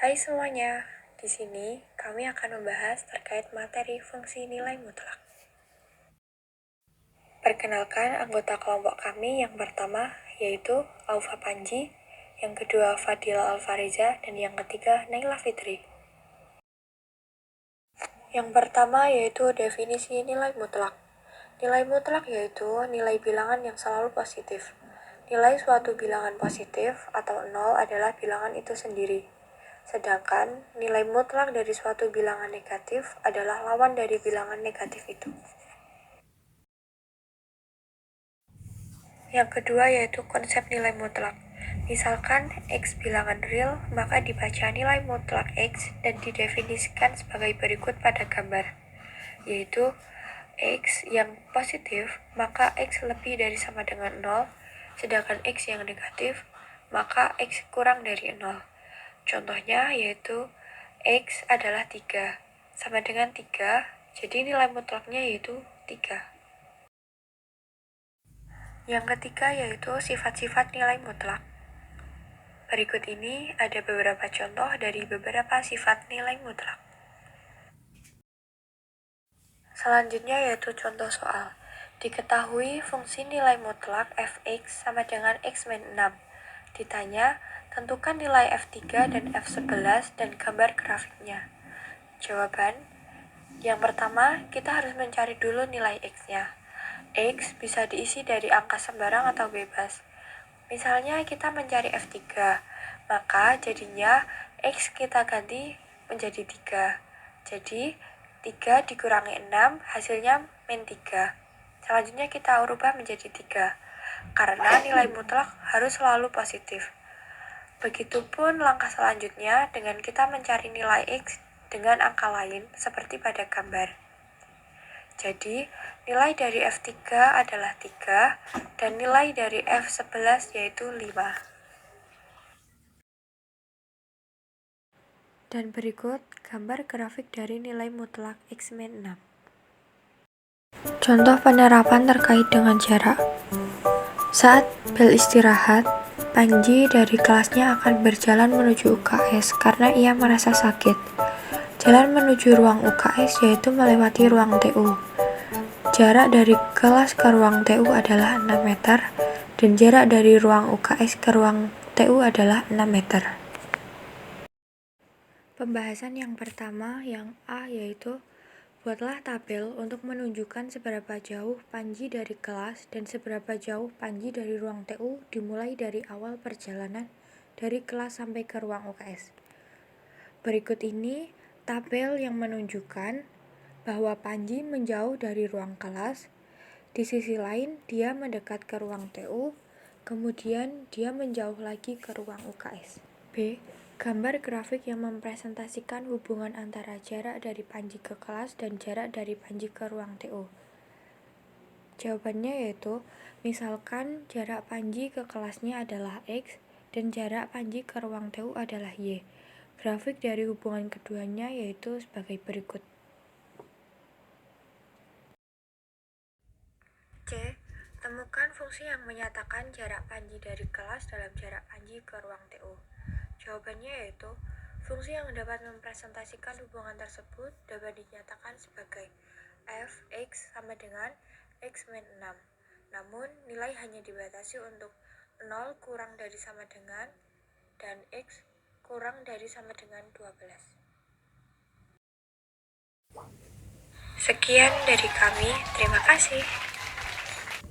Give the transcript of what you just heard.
Hai semuanya, di sini kami akan membahas terkait materi fungsi nilai mutlak. Perkenalkan anggota kelompok kami yang pertama yaitu Aufa Panji, yang kedua Fadila Alfariza, dan yang ketiga Naila Fitri. Yang pertama yaitu definisi nilai mutlak. Nilai mutlak yaitu nilai bilangan yang selalu positif. Nilai suatu bilangan positif atau 0 adalah bilangan itu sendiri. Sedangkan nilai mutlak dari suatu bilangan negatif adalah lawan dari bilangan negatif itu. Yang kedua yaitu konsep nilai mutlak. Misalkan X bilangan real, maka dibaca nilai mutlak X dan didefinisikan sebagai berikut pada gambar, yaitu X yang positif, maka X lebih dari sama dengan 0, sedangkan X yang negatif, maka X kurang dari 0. Contohnya yaitu X adalah 3, sama dengan 3, jadi nilai mutlaknya yaitu 3. Yang ketiga yaitu sifat-sifat nilai mutlak. Berikut ini ada beberapa contoh dari beberapa sifat nilai mutlak. Selanjutnya yaitu contoh soal. Diketahui fungsi nilai mutlak fx sama dengan x-6. Ditanya, tentukan nilai f3 dan f11 dan gambar grafiknya. Jawaban, yang pertama kita harus mencari dulu nilai x-nya. X bisa diisi dari angka sembarang atau bebas. Misalnya kita mencari f3, maka jadinya x kita ganti menjadi 3. Jadi 3 dikurangi 6 hasilnya min 3. Selanjutnya kita ubah menjadi 3, karena nilai mutlak harus selalu positif. Begitupun langkah selanjutnya dengan kita mencari nilai x dengan angka lain seperti pada gambar. Jadi, nilai dari F3 adalah 3, dan nilai dari F11 yaitu 5. Dan berikut gambar grafik dari nilai mutlak X-6. Contoh penerapan terkait dengan jarak. Saat bel istirahat, Panji dari kelasnya akan berjalan menuju UKS karena ia merasa sakit. Jalan menuju ruang UKS yaitu melewati ruang TU. Jarak dari kelas ke ruang TU adalah 6 meter, dan jarak dari ruang UKS ke ruang TU adalah 6 meter. Pembahasan yang pertama, yang A, yaitu buatlah tabel untuk menunjukkan seberapa jauh Panji dari kelas dan seberapa jauh Panji dari ruang TU dimulai dari awal perjalanan dari kelas sampai ke ruang UKS. Berikut ini tabel yang menunjukkan bahwa Panji menjauh dari ruang kelas, di sisi lain dia mendekat ke ruang TU, kemudian dia menjauh lagi ke ruang UKS. B. Gambar grafik yang mempresentasikan hubungan antara jarak dari Panji ke kelas dan jarak dari Panji ke ruang TU. Jawabannya yaitu, misalkan jarak Panji ke kelasnya adalah X dan jarak Panji ke ruang TU adalah Y. Grafik dari hubungan keduanya yaitu sebagai berikut. C. Temukan fungsi yang menyatakan jarak Panji dari kelas dalam jarak Panji ke ruang TU. Jawabannya yaitu, fungsi yang dapat mempresentasikan hubungan tersebut dapat dinyatakan sebagai f(x) sama dengan x-6. Namun, nilai hanya dibatasi untuk 0 kurang dari sama dengan dan x kurang dari sama dengan 12. Sekian dari kami, terima kasih.